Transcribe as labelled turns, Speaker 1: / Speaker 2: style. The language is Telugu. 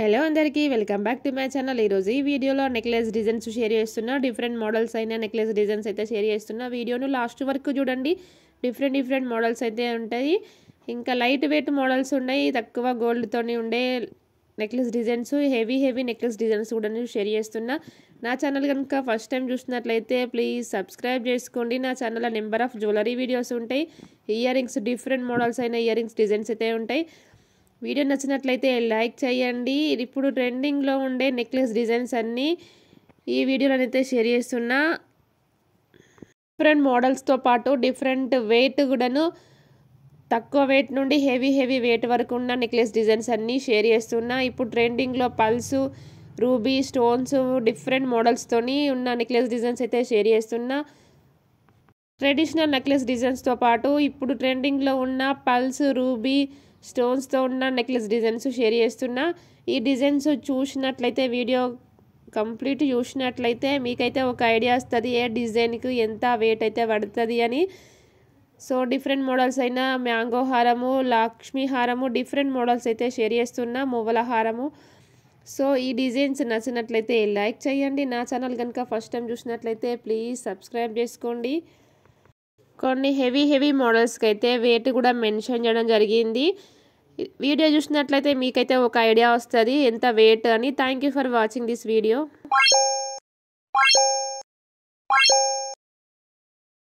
Speaker 1: హలో అందరికీ welcome back to my channel. ఈరోజు ఈ వీడియోలో నెక్లెస్ డిజైన్స్ షేర్ చేస్తున్నా. డిఫరెంట్ మోడల్స్ అయిన నెక్లెస్ డిజైన్స్ అయితే షేర్ చేస్తున్నా. వీడియోను లాస్ట్ వరకు చూడండి. డిఫరెంట్ మోడల్స్ అయితే ఉంటాయి. ఇంకా లైట్ వెయిట్ మోడల్స్ ఉన్నాయి. తక్కువ గోల్డ్తోని ఉండే necklace designs, heavy necklace designs కూడా నేను షేర్ చేస్తున్నా. నా ఛానల్ కనుక ఫస్ట్ టైం చూసినట్లయితే ప్లీజ్ సబ్స్క్రైబ్ చేసుకోండి. నా ఛానల్లో నెంబర్ ఆఫ్ జ్యువెలరీ వీడియోస్ ఉంటాయి. ఇయర్ రింగ్స్, డిఫరెంట్ మోడల్స్ అయిన ఇయర్ రింగ్స్ డిజైన్స్ అయితే ఉంటాయి. వీడియో నచ్చినట్లయితే లైక్ చేయండి. ఇప్పుడు ట్రెండింగ్లో ఉండే నెక్లెస్ డిజైన్స్ అన్నీ ఈ వీడియోలో అయితే షేర్ చేస్తున్నా. డిఫరెంట్ మోడల్స్తో పాటు డిఫరెంట్ వెయిట్ కూడాను, తక్కువ వెయిట్ నుండి హెవీ వెయిట్ వరకు ఉన్న నెక్లెస్ డిజైన్స్ అన్నీ షేర్ చేస్తున్నా. ఇప్పుడు ట్రెండింగ్లో పల్సు, రూబీ, స్టోన్స్, డిఫరెంట్ మోడల్స్తోని ఉన్న నెక్లెస్ డిజైన్స్ అయితే షేర్ చేస్తున్నా. ట్రెడిషనల్ నెక్లెస్ డిజైన్స్తో పాటు ఇప్పుడు ట్రెండింగ్లో ఉన్న పల్స్, రూబీ, స్టోన్స్తో ఉన్న నెక్లెస్ డిజైన్స్ షేర్ చేస్తున్నా. ఈ డిజైన్స్ చూసినట్లయితే, వీడియో కంప్లీట్ చూసినట్లయితే మీకైతే ఒక ఐడియా వస్తుంది ఏ డిజైన్కి ఎంత వెయిట్ అయితే పడుతుంది అని. సో డిఫరెంట్ మోడల్స్ అయినా మ్యాంగో హారము, లక్ష్మీ హారము, డిఫరెంట్ మోడల్స్ అయితే షేర్ చేస్తున్నా. మువ్వల హారము. సో ఈ డిజైన్స్ నచ్చినట్లయితే లైక్ చేయండి. నా ఛానల్ కనుక ఫస్ట్ టైం చూసినట్లయితే ప్లీజ్ సబ్స్క్రైబ్ చేసుకోండి. కొన్ని హెవీ మోడల్స్కి అయితే వెయిట్ కూడా మెన్షన్ చేయడం జరిగింది. వీడియో చూసినట్లయితే మీకైతే ఒక ఐడియా వస్తుంది ఎంత వెయిట్ అని. Thank you for watching this video.